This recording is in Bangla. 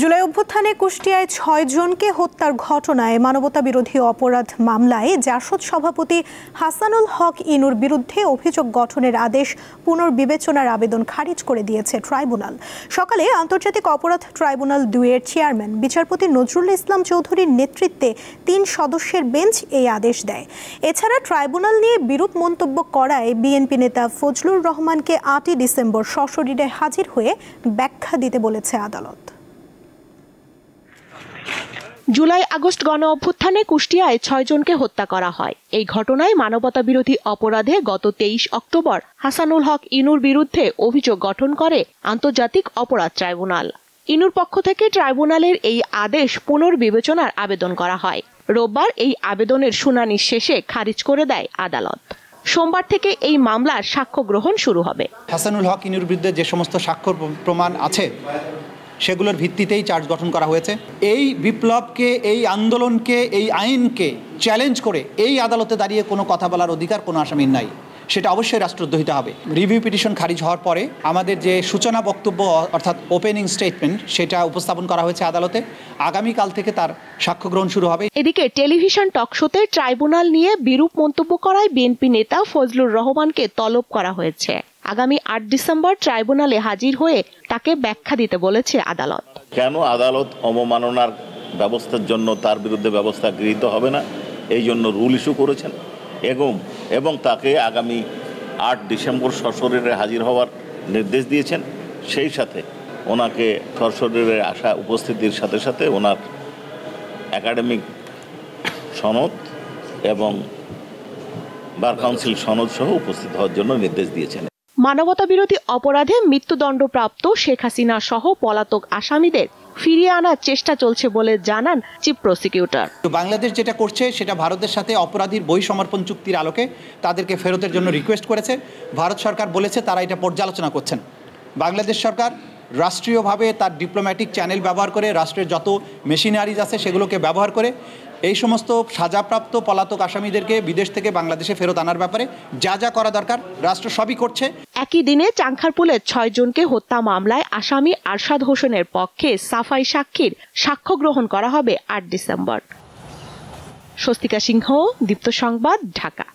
জুলাই অভ্যুত্থানে কুষ্টিয়ায় ৬ জনকে হত্যার ঘটনায় মানবতাবিরোধী অপরাধ মামলায় জাসদ সভাপতি হাসানুল হক ইনুর বিরুদ্ধে অভিযোগ গঠনের আদেশ পুনর্বিবেচনার আবেদন খারিজ করে দিয়েছে ট্রাইব্যুনাল। সকালে আন্তর্জাতিক অপরাধ ট্রাইব্যুনাল ২ এর চেয়ারম্যান বিচারপতি নজরুল ইসলাম চৌধুরীর নেতৃত্বে ৩ সদস্যের বেঞ্চ এই আদেশ দেয়। এছাড়া ট্রাইব্যুনাল নিয়ে বিরূপ মন্তব্য করায় বিএনপি নেতা ফজলুর রহমানকে ৮ই ডিসেম্বর সশরীরে হাজির হয়ে ব্যাখ্যা দিতে বলেছে আদালত। জুলাই আগস্ট গণ অভ্যুত্থানে কুষ্টিয়ায় ৬ জনকে হত্যা করা হয়। এই ঘটনায় মানবতাবিরোধী অপরাধে গত ২৩ অক্টোবর হাসানুল হক ইনুর বিরুদ্ধে অভিযোগ গঠন করে আন্তর্জাতিক অপরাধ ট্রাইব্যুনাল। ইনুর পক্ষ থেকে ট্রাইব্যুনালের এই আদেশ পুনর্বিবেচনার আবেদন করা হয়। রোববার এই আবেদনের শুনানি শেষে খারিজ করে দেয় আদালত। সোমবার থেকে এই মামলার সাক্ষ্য গ্রহণ শুরু হবে। হাসানুল হক ইনুর বিরুদ্ধে যে সমস্ত সাক্ষ্য প্রমাণ আছে সেগুলোর ভিত্তিতেই চার্জ গঠন করা হয়েছে। এই বিপ্লবকে, এই আন্দোলনকে, এই আইনকে চ্যালেঞ্জ করে এই আদালতে দাঁড়িয়ে কোনো কথা বলার অধিকার কোনো আসামির নাই, সেটা অবশ্যই রাষ্ট্রদ্রোহিত হবে। রিভিউ পিটিশন খারিজ হওয়ার পরে আমাদের যে সূচনা বক্তব্য অর্থাৎ ওপেনিং স্টেটমেন্ট সেটা উপস্থাপন করা হয়েছে আদালতে। আগামীকাল থেকে তার সাক্ষ্য গ্রহণ শুরু হবে। এদিকে টেলিভিশন টকশোতে ট্রাইব্যুনাল নিয়ে বিরূপ মন্তব্য করায় বিএনপি নেতা ফজলুর রহমানকে তলব করা হয়েছে। আগামী ৮ ডিসেম্বর ট্রাইব্যুনালে হাজির হয়ে তাকে ব্যাখ্যা দিতে বলেছে আদালত। কেন আদালত অবমাননার ব্যবস্থার জন্য তার বিরুদ্ধে ব্যবস্থা গৃহীত হবে না, এই জন্য রুল ইস্যু করেছেন এবং তাকে আগামী ৮ ডিসেম্বর সশরীরে হাজির হওয়ার নির্দেশ দিয়েছেন। সেই সাথে ওনাকে সশরীরে আসা উপস্থিতির সাথে সাথে ওনার একাডেমিক সনদ এবং বার কাউন্সিল সনদ সহ উপস্থিত হওয়ার জন্য নির্দেশ দিয়েছেন। মানবতাবিরোধী অপরাধে মৃত্যুদণ্ডপ্রাপ্ত শেখ হাসিনা সহ পলাতক আসামিদের ফিরিয়ে আনার চেষ্টা চলছে বলে জানান চিফ প্রসিকিউটর। বাংলাদেশ যেটা করছে সেটা ভারতের সাথে অপরাধীর বই সমর্পণ চুক্তির আলোকে তাদেরকে ফেরতের জন্য রিকোয়েস্ট করেছে। ভারত সরকার বলেছে তারা এটা পর্যালোচনা করছেন। বাংলাদেশ সরকার রাষ্ট্রীয়ভাবে তার ডিপ্লোম্যাটিক চ্যানেল ব্যবহার করে, রাষ্ট্রের যত মেশিনারিজ আছে সেগুলোকে ব্যবহার করে এই সমস্ত সাজাপ্রাপ্ত পলাতক আসামিদেরকে বিদেশ থেকে বাংলাদেশে ফেরত আনার ব্যাপারে যা যা করা দরকার রাষ্ট্র সবই করছে। একই দিনে চাংখারপুলের ৬ জনকে হত্যা মামলায় আসামি আরশাদ হোসেনের পক্ষে সাফাই সাক্ষীর সাক্ষ্য গ্রহণ করা হবে ৮ ডিসেম্বর। স্বস্তিকা সিংহ, দীপ্ত সংবাদ, ঢাকা।